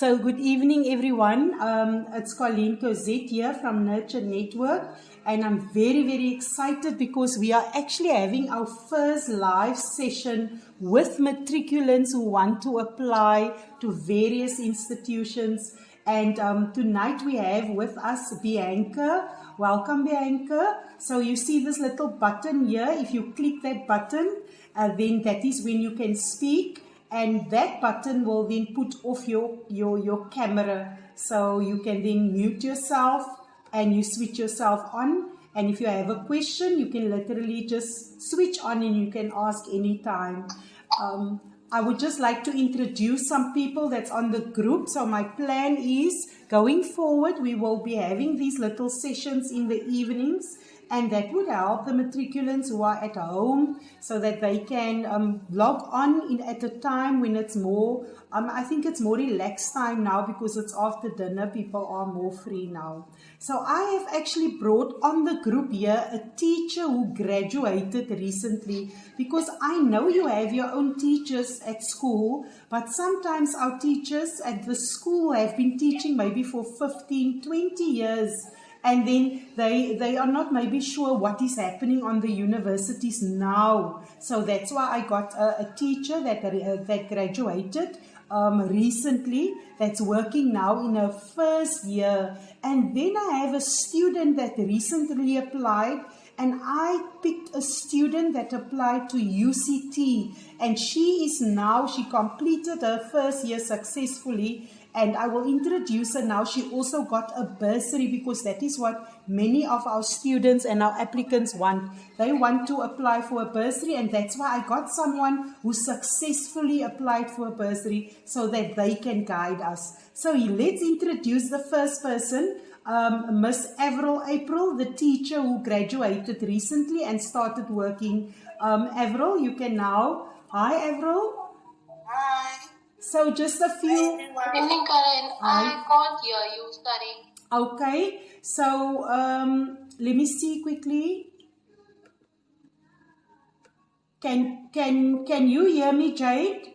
So good evening, everyone. It's Colleen Cosette here from Nurture Network, and I'm very, very excited because we are actually having our first live session with matriculants who want to apply to various institutions. And tonight we have with us Bianca. Welcome, Bianca. So you see this little button here. If you click that button, then that is when you can speak. And that button will then put off your camera. So you can then mute yourself and you switch yourself on. And if you have a question, you can literally just switch on and you can ask anytime. I would just like to introduce some people that's on the group. So my plan is going forward, we will be having these little sessions in the evenings. And that would help the matriculants who are at home so that they can log on at a time when it's more, I think it's more relaxed time now because it's after dinner, people are more free now. So I have actually brought on the group here a teacher who graduated recently, because I know you have your own teachers at school, but sometimes our teachers at the school have been teaching maybe for 15, 20 years. And then they are not maybe sure what is happening on the universities now. So that's why I got a teacher that graduated recently, that's working now in her first year. And then I have a student that recently applied, and I picked a student that applied to UCT. And she completed her first year successfully. And I will introduce her now. She also got a bursary because that is what many of our students and our applicants want. They want to apply for a bursary, and that's why I got someone who successfully applied for a bursary so that they can guide us. So let's introduce the first person, Miss Avril April, the teacher who graduated recently and started working. Avril, you can now. Hi, Avril. Hi. So just a few. Good evening, Karen. I can't hear you. Sorry. Okay. So let me see quickly. Can you hear me, Jade?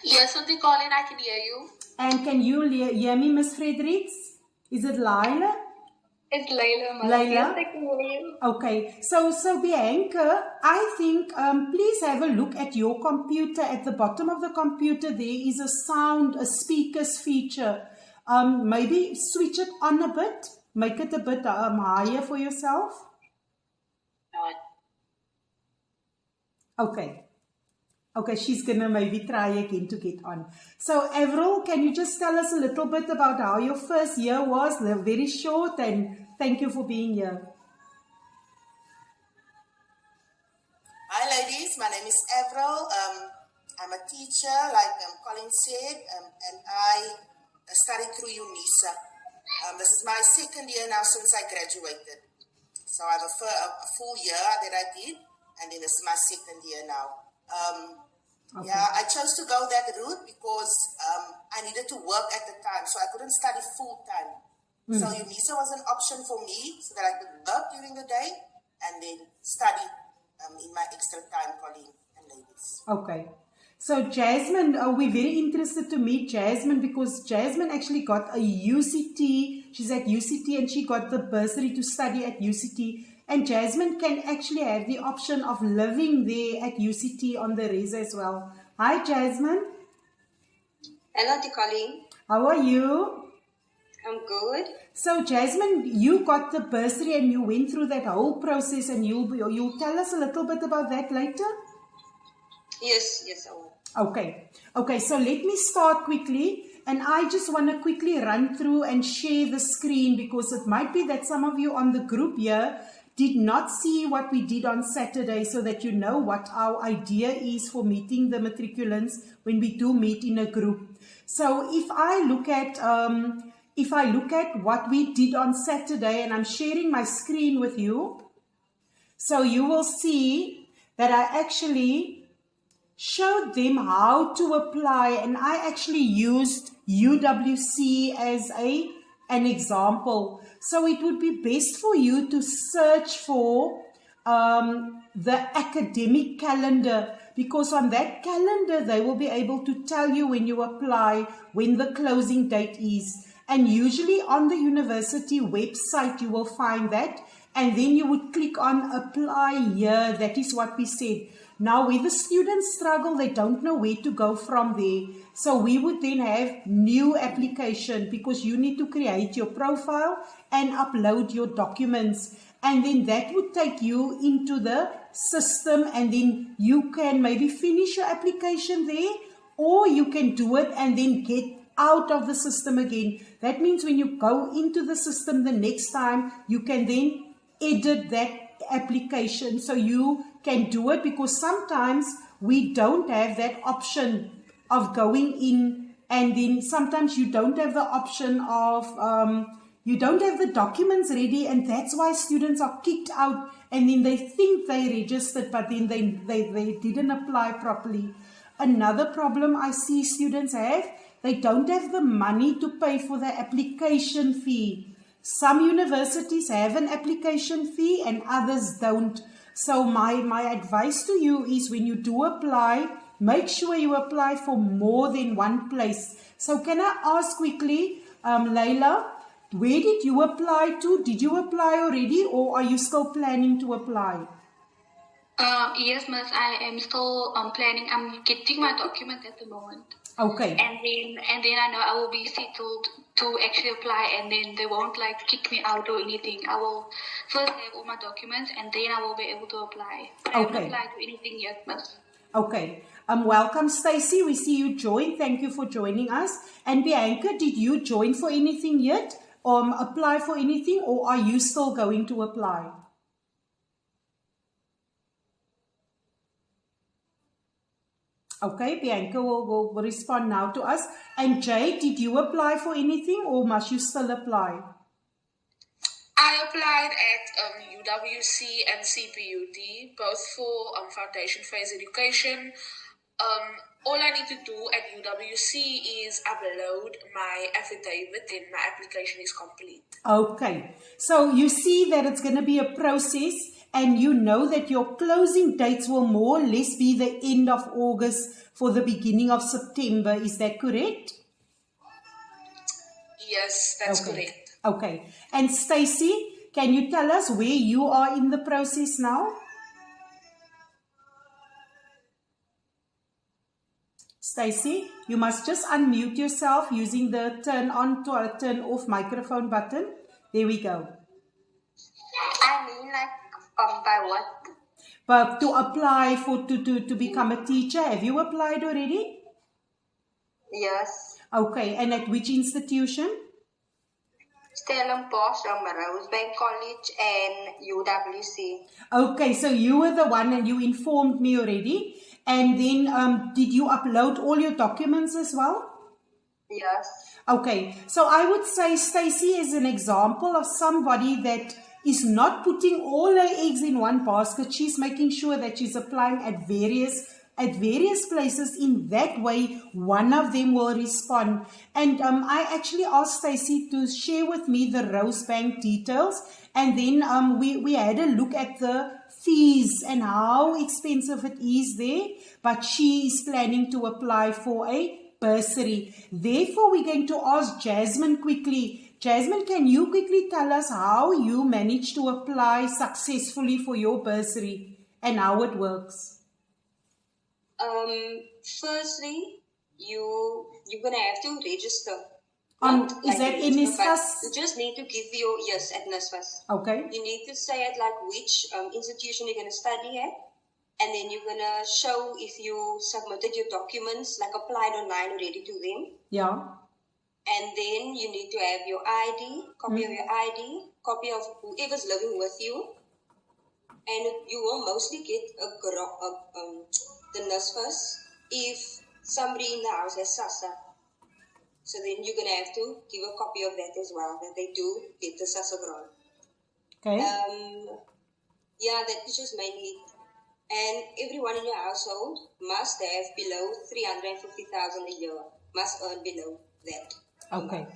Yes, Auntie Colin, I can hear you. And can you hear me, Miss Fredericks? Is it Lila? It's Layla. Layla? I can hear you. Okay. So Bianca, I think please have a look at your computer. At the bottom of the computer, there is a speakers feature. Maybe switch it on a bit. Make it a bit higher for yourself. Okay. Okay, she's going to maybe try again to get on. So, Avril, can you just tell us a little bit about how your first year was? Very short, and thank you for being here. Hi, ladies. My name is Avril. I'm a teacher, like Colin said, and I studied through Unisa. This is my second year now since I graduated. So I have a full year that I did, and then this is my second year now. Okay. Yeah, I chose to go that route because I needed to work at the time, so I couldn't study full time. So Unisa was an option for me so that I could work during the day and then study in my extra time, Colleen and ladies. Okay. So Jasmine, we're very interested to meet Jasmine because Jasmine actually got a UCT. She's at UCT and she got the bursary to study at UCT. And Jasmine can actually have the option of living there at UCT on the res as well. Hi, Jasmine. Hello, Auntie Colleen. How are you? I'm good. So, Jasmine, you got the bursary and you went through that whole process, and you'll tell us a little bit about that later? Yes, I will. Okay, so let me start quickly. And I just want to quickly run through and share the screen because it might be that some of you on the group here did not see what we did on Saturday, so that you know what our idea is for meeting the matriculants when we do meet in a group. So if I look at what we did on Saturday, and I'm sharing my screen with you, so you will see that I actually showed them how to apply, and I actually used UWC as an example. So it would be best for you to search for the academic calendar, because on that calendar, they will be able to tell you when you apply, when the closing date is. And usually on the university website, you will find that. And then you would click on apply here. That is what we said. Now, where the students struggle, they don't know where to go from there. So we would then have new application, because you need to create your profile and upload your documents. And then that would take you into the system, and then you can maybe finish your application there, or you can do it and then get out of the system again. That means when you go into the system the next time, you can then edit that application, so you can do it, because sometimes we don't have that option of going in, and then sometimes you don't have the option of you don't have the documents ready, and that's why students are kicked out, and then they think they registered, but then they didn't apply properly. Another problem I see students have, they don't have the money to pay for the application fee. Some universities have an application fee and others don't. So my advice to you is, when you do apply, make sure you apply for more than one place. So can I ask quickly, Layla, where did you apply to? Did you apply already, or are you still planning to apply? Yes, Miss, I am still planning. I'm getting my document at the moment. Okay. And then I know I will be settled to actually apply, and then they won't like kick me out or anything. I will first have all my documents, and then I will be able to apply. I haven't applied to anything yet, Miss. Okay. Welcome, Stacy. We see you join. Thank you for joining us. And Bianca, did you join for anything yet? Apply for anything, or are you still going to apply? Okay, Bianca will respond now to us. And Jade, did you apply for anything, or must you still apply? I applied at UWC and CPUT, both for foundation phase education. All I need to do at UWC is upload my affidavit, and my application is complete. Okay, so you see that it's going to be a process, and you know that your closing dates will more or less be the end of August for the beginning of September. Is that correct? Yes, that's correct. Okay, and Stacy, can you tell us where you are in the process now? Stacy, you must just unmute yourself using the turn on to turn off microphone button. There we go. I mean, like, by what? But to apply for to become a teacher, have you applied already? Yes. Okay, and at which institution? Stellenbosch, Rosebank College and UWC. Okay, so you were the one, and you informed me already. And then did you upload all your documents as well? Yes. Okay, so I would say Stacy is an example of somebody that is not putting all her eggs in one basket. She's making sure that she's applying at various places. In that way, one of them will respond. And I actually asked Stacy to share with me the Rosebank details, and then we had a look at the fees and how expensive it is there, but she is planning to apply for a bursary. Therefore, we're going to ask Jasmine quickly. Jasmine, can you quickly tell us how you managed to apply successfully for your bursary and how it works? Firstly, you're gonna have to register. Is that in NSFAS? You just need to give your, yes, at NSFAS. Okay. You need to say at like which institution you're gonna study at, and then you're gonna show if you submitted your documents, like applied online already to them. Yeah. And then you need to have your ID, copy of your ID, copy of whoever's living with you, and you will mostly get the NSFAS if somebody in the house has SASA. So then you're going to have to give a copy of that as well, that they do get the SASA grant. Okay. Yeah, that is just mainly. And everyone in your household must have below 350,000 a year, must earn below that. Okay.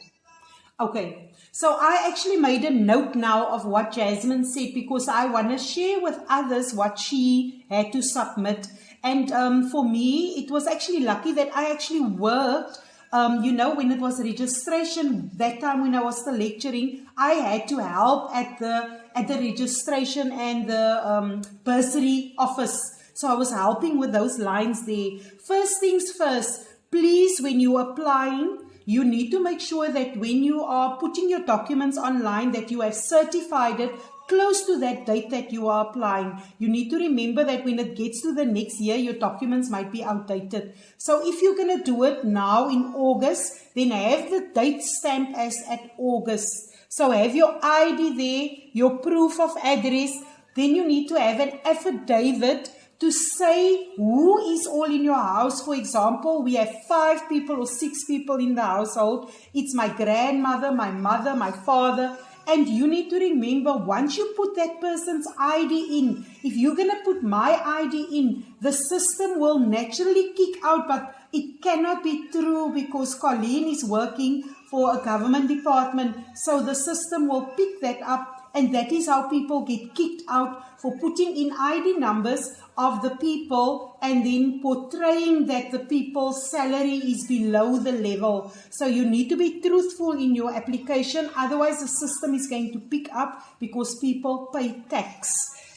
Okay, so I actually made a note now of what Jasmine said because I want to share with others what she had to submit. And for me, it was actually lucky that I actually worked. When it was registration, that time when I was still lecturing, I had to help at the registration and the bursary office. So I was helping with those lines there. First things first, please, when you're applying, you need to make sure that when you are putting your documents online that you have certified it close to that date that you are applying. You need to remember that when it gets to the next year, your documents might be outdated. So if you're going to do it now in August, then have the date stamped as at August. So have your ID there, your proof of address. Then you need to have an affidavit to say who is all in your house. For example, we have 5 people or 6 people in the household. It's my grandmother, my mother, my father. And you need to remember, once you put that person's ID in, if you're going to put my ID in, the system will naturally kick out, but it cannot be true because Colleen is working for a government department. So the system will pick that up. And that is how people get kicked out for putting in ID numbers of the people and then portraying that the people's salary is below the level. So you need to be truthful in your application. Otherwise, the system is going to pick up because people pay tax.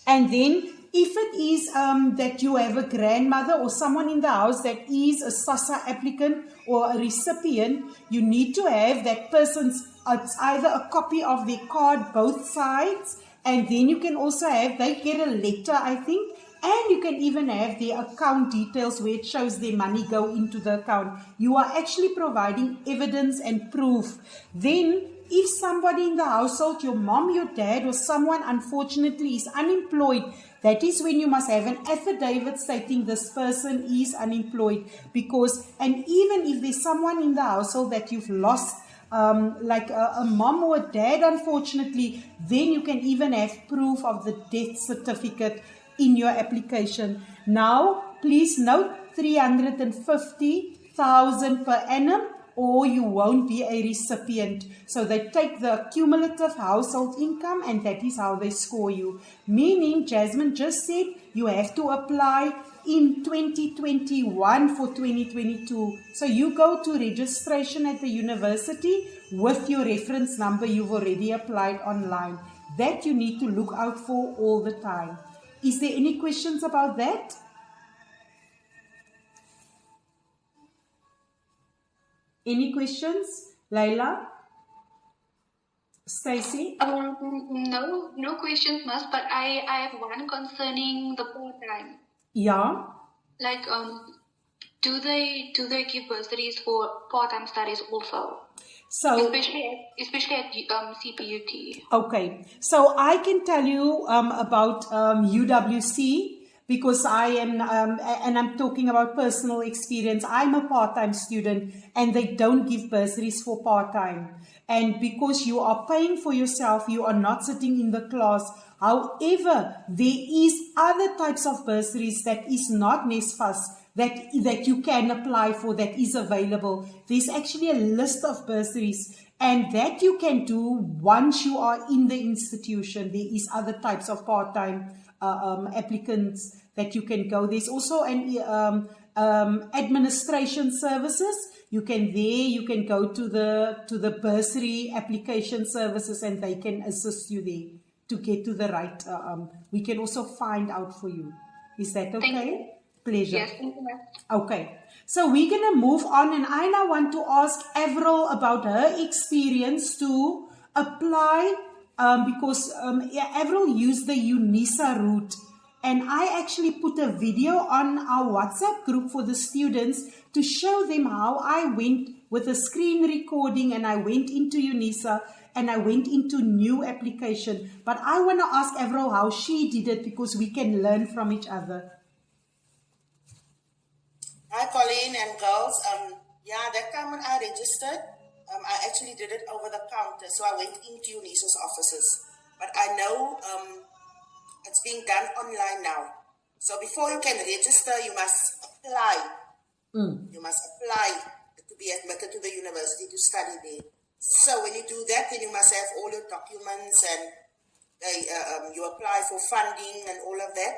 And then if it is that you have a grandmother or someone in the house that is a SASSA applicant or a recipient, you need to have that person's, it's either a copy of their card, both sides, and then you can also have, they get a letter, I think, and you can even have their account details where it shows their money go into the account. You are actually providing evidence and proof. Then, if somebody in the household, your mom, your dad, or someone unfortunately is unemployed, that is when you must have an affidavit stating this person is unemployed. Because, and even if there's someone in the household that you've lost, like a mom or a dad, unfortunately, then you can even have proof of the death certificate in your application. Now, please note 350,000 per annum, or you won't be a recipient. So they take the cumulative household income and that is how they score you. Meaning, Jasmine just said, you have to apply in 2021 for 2022. So you go to registration at the university with your reference number you've already applied online. That you need to look out for all the time. Is there any questions about that? Any questions? Laila? Stacy? No questions, Mas, but I have one concerning the part-time. Yeah. Like, do they give bursaries for part-time studies also? So, especially at CPUT. Okay, so I can tell you about UWC because I am, and I'm talking about personal experience. I'm a part-time student and they don't give bursaries for part-time. And because you are paying for yourself, you are not sitting in the class. However, there is other types of bursaries that is not NSFAS that you can apply for, that is available. There's actually a list of bursaries and that you can do once you are in the institution. There is other types of part-time applicants that you can go. There's also an administration services. You can go to the bursary application services and they can assist you there to get to the right. We can also find out for you. Is that okay? Thank you. Pleasure. Yes, thank you. Okay, so we're going to move on and I now want to ask Avril about her experience to apply because Avril used the Unisa route and I actually put a video on our WhatsApp group for the students to show them how I went with a screen recording and I went into Unisa and I went into new application. But I want to ask Avril how she did it because we can learn from each other. Hi, Colleen and girls. That time when I registered, I actually did it over the counter. So I went into Unisa's offices. But I know it's being done online now. So before you can register, you must apply. You must apply to be admitted to the university to study there. So when you do that, then you must have all your documents and you apply for funding and all of that.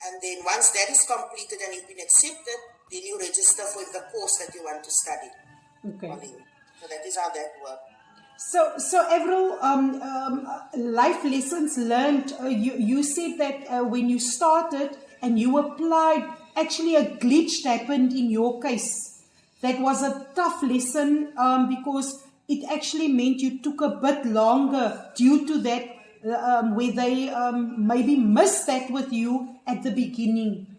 And then once that is completed and you've been accepted, then you register for the course that you want to study. Okay. So that is how that works. So Avril, life lessons learned. You said that when you started and you applied, actually a glitch happened in your case. That was a tough lesson because it actually meant you took a bit longer due to that, where they maybe missed that with you at the beginning.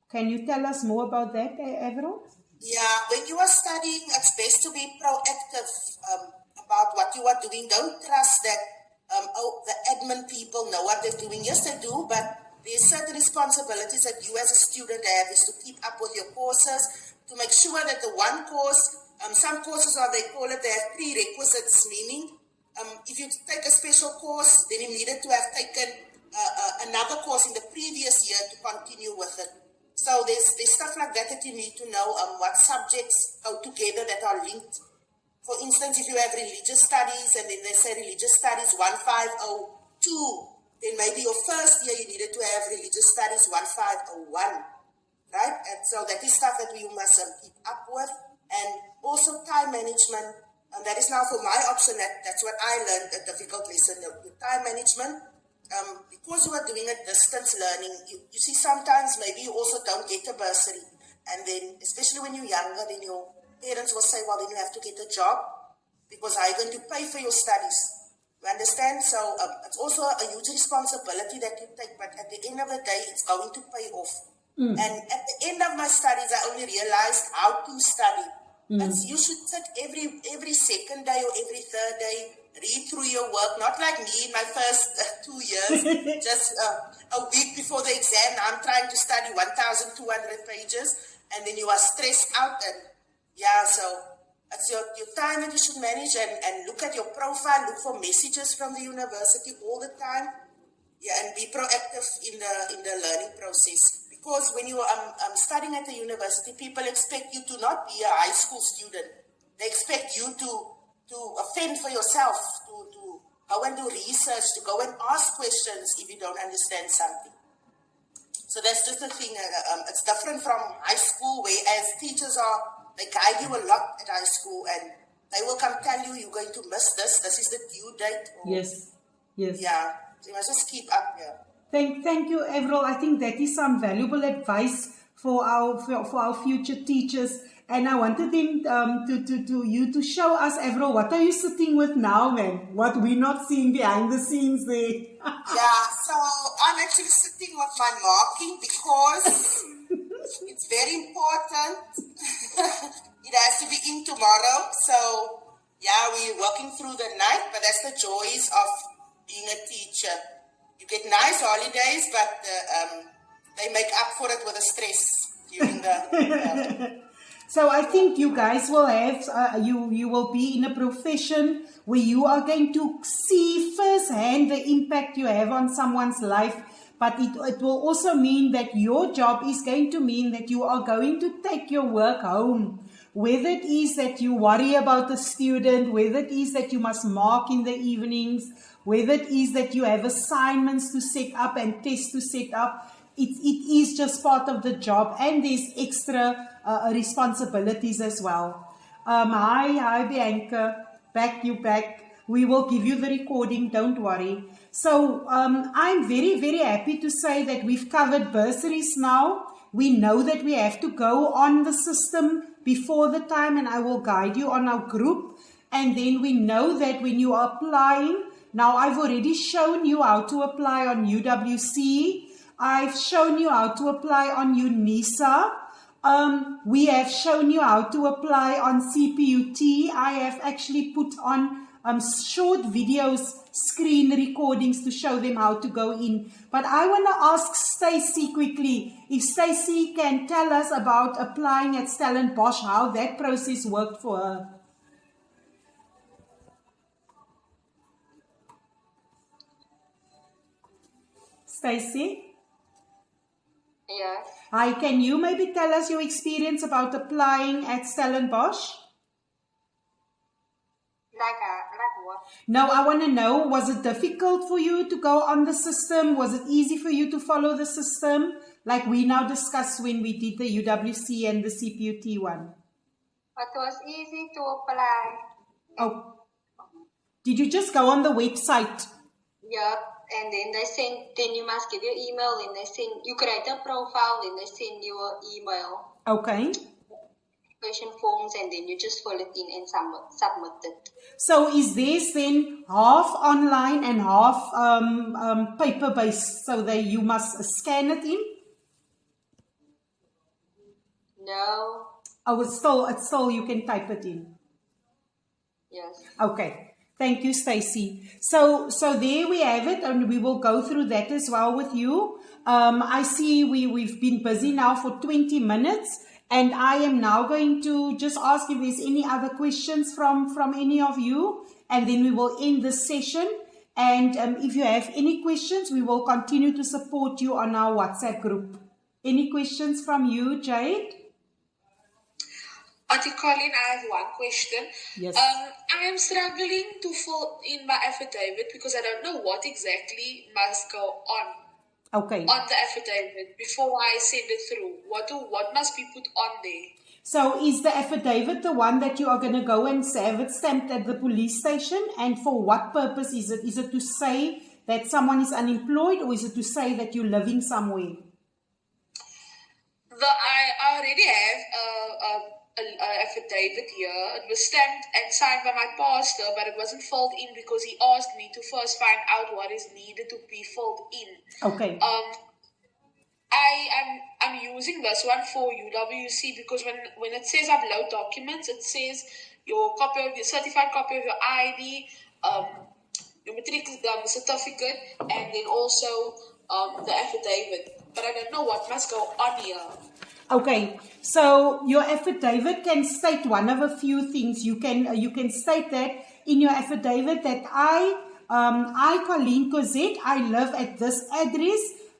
Can you tell us more about that, Avril? Yeah, when you are studying, it's best to be proactive about what you are doing. Don't trust that the admin people know what they're doing. Yes, they do, but there's certain responsibilities that you as a student have is to keep up with your courses, to make sure that the one course, some courses they call it, they have prerequisites, meaning if you take a special course, then you needed to have taken another course in the previous year to continue with it. So there's stuff like that that you need to know what subjects go together that are linked. For instance, if you have religious studies and then they say religious studies 1502, then maybe your first year you needed to have religious studies 1501, right? And so that is stuff that you must keep up with. And also time management, and that is now for my option, that's what I learned, a difficult lesson, the time management. Because you are doing a distance learning, you see sometimes maybe you also don't get a bursary. And then, especially when you're younger, then your parents will say, well, then you have to get a job because how are you going to pay for your studies? You understand? So it's also a huge responsibility that you take, but at the end of the day, it's going to pay off. And at the end of my studies, I only realized how to study. You should sit every second day or every third day, read through your work, not like me in my first 2 years, just a week before the exam, I'm trying to study 1,200 pages, and then you are stressed out, and so it's your time that you should manage, and look at your profile, look for messages from the university all the time, and be proactive in the learning process. Because when you are studying at the university, people expect you to not be a high school student. They expect you to fend for yourself, to go and do research, to go and ask questions if you don't understand something. So that's just the thing. It's different from high school, whereas teachers they guide you a lot at high school, and they will come tell you, you're going to miss this. This is the due date. Yes. Yeah. So you must just keep up here. Thank you, Avril. I think that is some valuable advice for our future teachers. And I wanted them to show us, Avril, what are you sitting with now, man? What we're not seeing behind the scenes there. So I'm actually sitting with my marking because it's very important. It has to be in tomorrow. So we're working through the night, but that's the joys of being a teacher. You get nice holidays, but they make up for it with the stress during the... So I think you guys will have, you will be in a profession where you are going to see firsthand the impact you have on someone's life. But it will also mean that your job is going to mean that you are going to take your work home. Whether it is that you worry about the student, whether it is that you must mark in the evenings, whether it is that you have assignments to set up and tests to set up, it is just part of the job, and there's extra responsibilities as well. Hi Bianca, back. We will give you the recording, don't worry. So I'm very, very happy to say that we've covered bursaries now. We know that we have to go on the system before the time, and I will guide you on our group. And then we know that when you are applying, now I've already shown you how to apply on UWC. I've shown you how to apply on Unisa. We have shown you how to apply on CPUT. I have actually put on short videos, screen recordings to show them how to go in. But I want to ask Stacey quickly, if Stacey can tell us about applying at Stellenbosch, how that process worked for her. Stacey? Yeah. Hi, can you maybe tell us your experience about applying at Stellenbosch? Like what? No, I want to know, was it difficult for you to go on the system? Was it easy for you to follow the system? Like we now discussed when we did the UWC and the CPUT one. It was easy to apply. Oh, did you just go on the website? Yep, and then then you must give your email, and you create a profile, and they send you an email. Okay. Application forms, and then you just fill it in and submit it. So is this then half online and half paper-based, so that you must scan it in? No. Oh, it's still you can type it in. Yes. Okay. Thank you, Stacey. So there we have it, and we will go through that as well with you. I see we've been busy now for 20 minutes, and I am now going to just ask if there's any other questions from any of you, and then we will end this session. And if you have any questions, we will continue to support you on our WhatsApp group. Any questions from you, Jade? Auntie Colleen, I have one question. Yes. I am struggling to fill in my affidavit because I don't know what exactly must go on. Okay. On the affidavit before I send it through. What must be put on there? So is the affidavit the one that you are going to go and have it stamped at the police station? And for what purpose is it? Is it to say that someone is unemployed, or is it to say that you're living somewhere? I already have an affidavit here. It was stamped and signed by my pastor, but it wasn't filled in because he asked me to first find out what is needed to be filled in. Okay. I'm using this one for UWC because when it says upload documents, it says your certified copy of your ID, your matric certificate, and then also the affidavit. But I don't know what must go on here. Okay, so your affidavit can state one of a few things. You can state that in your affidavit that I Colleen Cosette, I live at this address.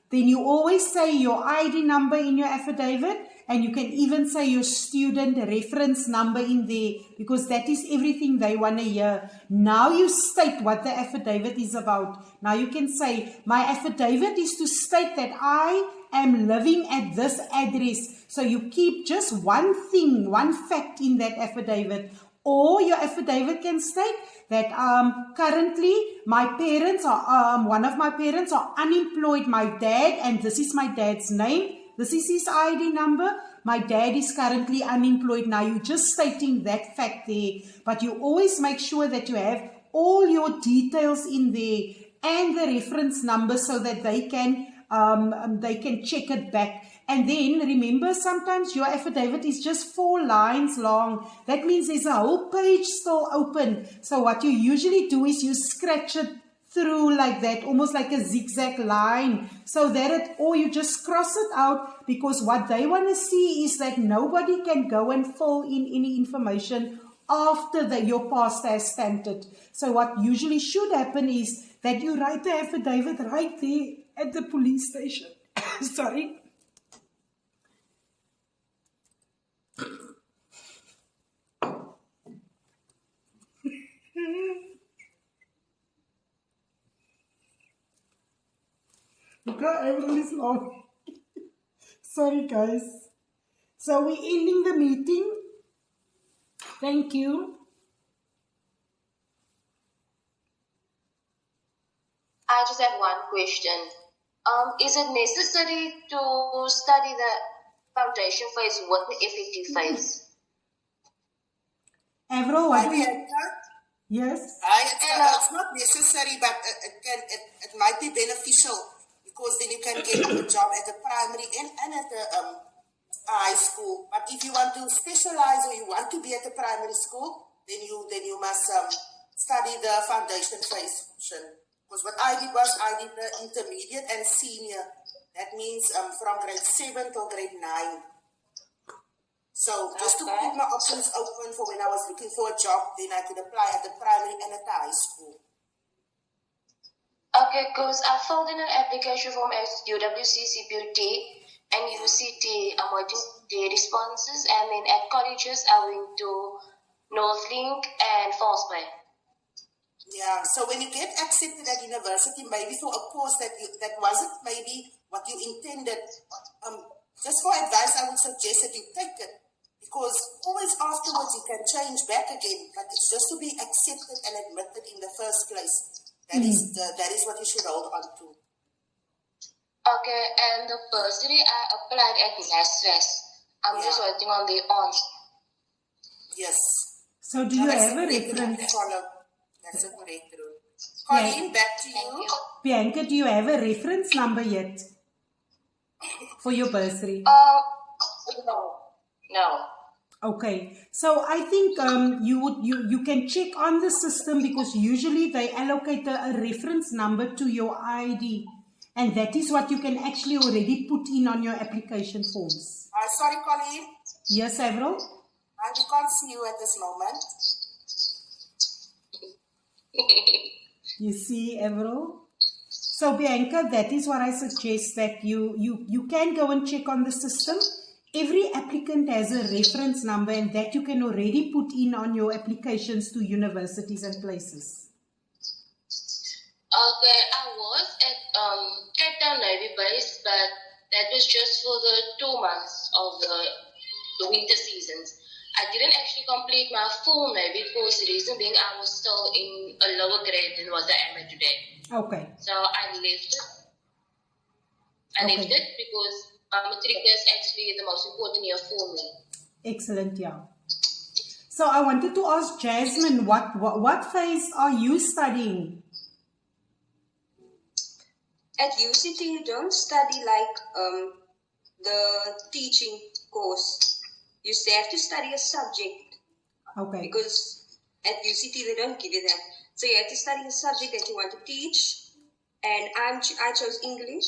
Then you always say your ID number in your affidavit, and you can even say your student reference number in there, because that is everything they want to hear. Now you state what the affidavit is about. Now you can say, my affidavit is to state that I am living at this address. So you keep just one thing, one fact in that affidavit. Or your affidavit can state that currently my parents are, one of my parents are unemployed, my dad, and this is my dad's name. This is his ID number. My dad is currently unemployed. Now you're just stating that fact there. But you always make sure that you have all your details in there and the reference number so that they can check it back. And then remember, sometimes your affidavit is just 4 lines long. That means there's a whole page still open. So what you usually do is you scratch it through like that, almost like a zigzag line, so that or you just cross it out, because what they want to see is that nobody can go and fill in any information after your pastor has stamped it. So what usually should happen is that you write the affidavit right there at the police station. Sorry. Avril is long. Sorry, guys. So we're ending the meeting. Thank you. I just have one question. Is it necessary to study the foundation phase with the effective phase? Avril, what do you... Yes? It's not necessary, but it might be beneficial, because then you can get a job at the primary and at the high school. But if you want to specialize or you want to be at the primary school, then you must study the foundation phase option. Because what I did was I did the intermediate and senior. That means from grade 7 till grade 9. So just to keep my options open for when I was looking for a job, then I could apply at the primary and at the high school. Okay, because I filled in an application form at UWC, CPUT, and UCT. I'm waiting for their responses. And then at colleges, I went to Northlink and False Bay. Yeah, so when you get accepted at university, maybe for a course that wasn't maybe what you intended, just for advice, I would suggest that you take it, because always afterwards you can change back again, but it's just to be accepted and admitted in the first place. That is what you should hold on to. Okay, and the bursary I applied at NSFES. I'm just waiting on the answer. Yes. So do you have a reference? That's a correct route. Colleen, back to you. Bianca, do you have a reference number yet for your bursary? No. Okay, so I think you can check on the system, because usually they allocate a reference number to your ID, and that is what you can actually already put in on your application forms. Sorry, Colleen. Yes, Avril? We can't see you at this moment. You see, Avril? So Bianca, that is what I suggest, that you can go and check on the system. Every applicant has a reference number, and that you can already put in on your applications to universities and places. Okay, I was at Cape Town Navy base, but that was just for the 2 months of the winter seasons. I didn't actually complete my full Navy course, reason being I was still in a lower grade than what I am at today. Okay. So I left it. Left it because matric is actually the most important year for me. Excellent, yeah. So I wanted to ask Jasmine, what phase are you studying? At UCT, you don't study like the teaching course. You have to study a subject. Okay. Because at UCT, they don't give you that. So you have to study a subject that you want to teach. And I chose English.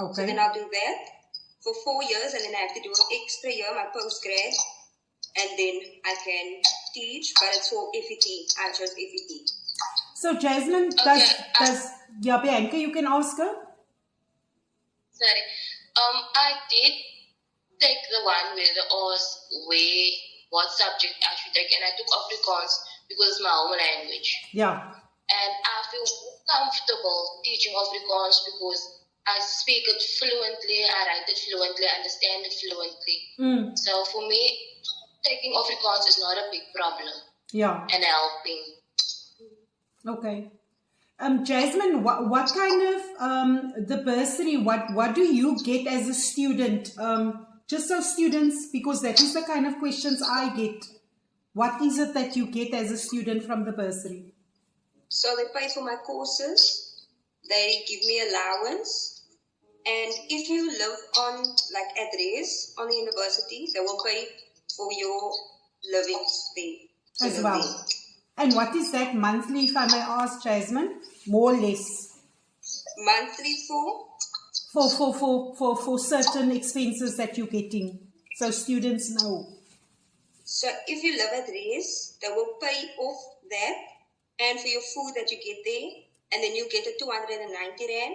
Okay. So then I'll do that for 4 years, and then I have to do an extra year, my postgrad. And then I can teach, but it's for FET. I chose FET. So Jasmine, yeah, Bianca, you can ask her. Sorry. I did take the one where they asked what subject I should take, and I took Afrikaans because it's my home language. Yeah. And I feel comfortable teaching Afrikaans because I speak it fluently, I write it fluently, I understand it fluently. So for me, taking Afrikaans is not a big problem. Yeah. And helping. Okay. Jasmine, what kind of the bursary? What do you get as a student? Just so students, because that is the kind of questions I get. What is it that you get as a student from the bursary? So they pay for my courses. They give me allowance, and if you live on like address on the university, they will pay for your living there as well. And what is that monthly, if I may ask, Jasmine? More or less? Monthly for certain expenses that you're getting, so students know. So if you live at rest, they will pay off that, and for your food that you get there, and then you get a 290 rand.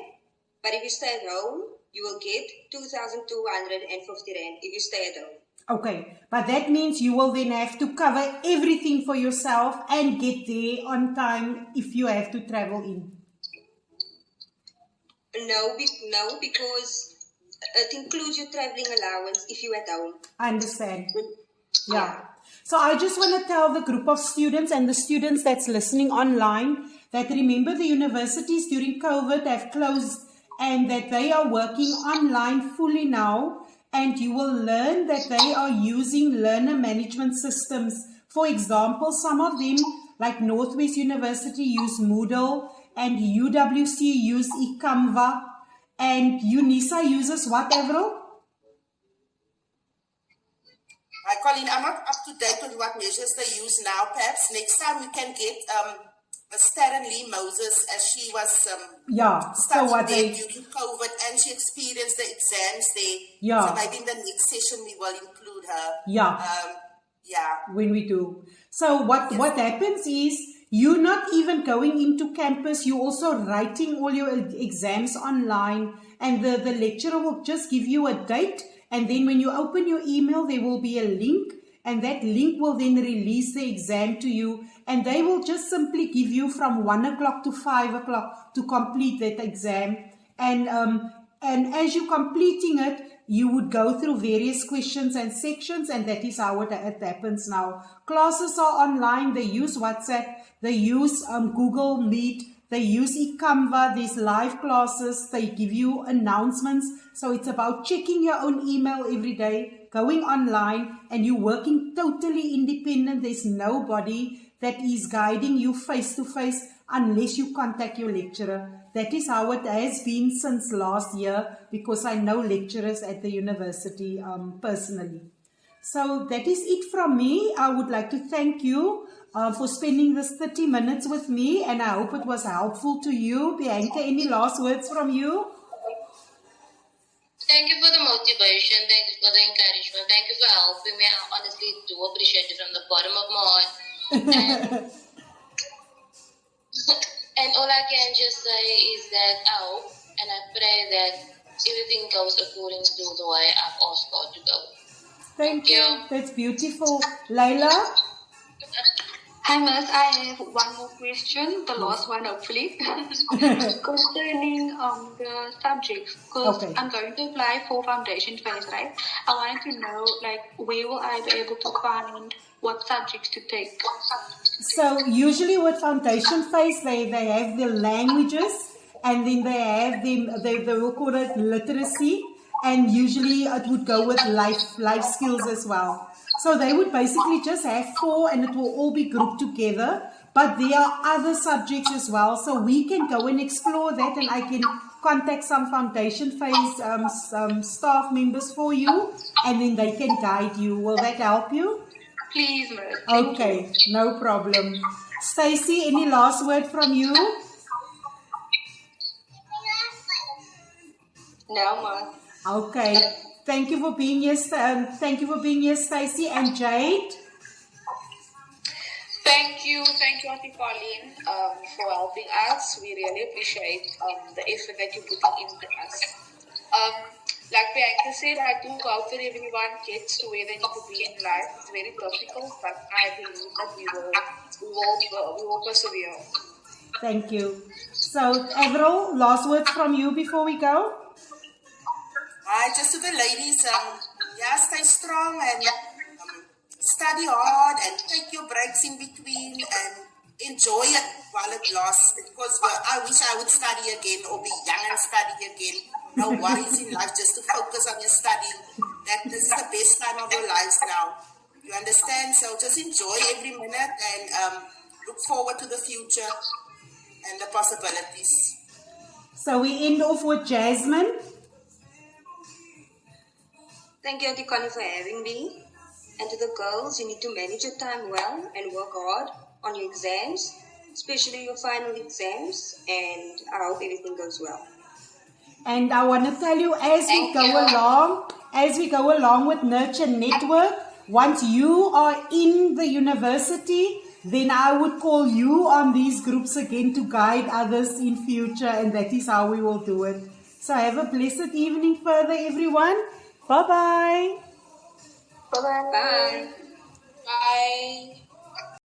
But if you stay at home, you will get 2,250 rand if you stay at home. Okay, but that means you will then have to cover everything for yourself and get there on time if you have to travel in. No, because it includes your traveling allowance if you're at home. I understand. Yeah. So I just want to tell the group of students and the students that's listening online that remember the universities during COVID have closed and that they are working online fully now. And you will learn that they are using learner management systems. For example, some of them, like Northwest University, use Moodle, and UWC use eCanva, and Unisa uses what, Avril? Hi, Colleen, I'm not up to date on what measures they use now. Perhaps next time we can get Starren Lee Moses, as she was studying there during COVID, and she experienced the exams there. Yeah. So maybe in the next session we will include her. Yeah. When we do. So what happens is you're not even going into campus. You're also writing all your exams online, and the lecturer will just give you a date. And then when you open your email, there will be a link. and that link will then release the exam to you, and they will just simply give you from 1 o'clock to 5 o'clock to complete that exam. And as you're completing it, you would go through various questions and sections, and that is how it happens now. Classes are online. They use WhatsApp. They use Google Meet. They use eCanva. There's live classes. They give you announcements. So it's about checking your own email every day, going online, and you're working totally independent. There's nobody that is guiding you face to face unless you contact your lecturer. That is how it has been since last year, because I know lecturers at the university personally. So that is it from me. I would like to thank you for spending this 30 minutes with me, and I hope it was helpful to you. Bianca, any last words from you? Thank you for the motivation. Thank you for the encouragement. Thank you for helping me. I honestly do appreciate it from the bottom of my heart. And all I can just say is that I hope and I pray that everything goes according to the way I've asked God to go. Thank you. That's beautiful. Layla? Hi, Miss. I have one more question, the last one, hopefully, concerning the subjects. Because I'm going to apply for foundation phase, right? I wanted to know, where will I be able to find what subjects to take? So usually with foundation phase, they have the languages, and then they have they will call it literacy, and usually it would go with life skills as well. So they would basically just have 4, and it will all be grouped together. But there are other subjects as well. So we can go and explore that, and I can contact some foundation phase staff members for you, and then they can guide you. Will that help you? Please, Miss. Okay, no problem. Stacey, any last word from you? No, Ma. Okay. Thank you for being here. Thank you for being here, Stacey. And Jade? Thank you, Auntie Pauline, for helping us. We really appreciate the effort that you're putting into us. Like Bianca said, I do hope that everyone gets to where they need to be in life. It's very difficult, but I believe that we will persevere. Thank you. So, Avril, last words from you before we go? Just to the ladies, stay strong and study hard and take your breaks in between and enjoy it while it lasts. Because I wish I would study again or be young and study again. No worries in life, just to focus on your studying. That this is the best time of your lives now. You understand? So just enjoy every minute and look forward to the future and the possibilities. So we end off with Jasmine. Thank you, Auntie Connie, for having me. And to the girls, you need to manage your time well and work hard on your exams, especially your final exams. And I hope everything goes well. And I want to tell you, as we go along with Nurture Network, once you are in the university, then I would call you on these groups again to guide others in future, and that is how we will do it. So have a blessed evening further, everyone. Bye-bye. Bye-bye. Bye.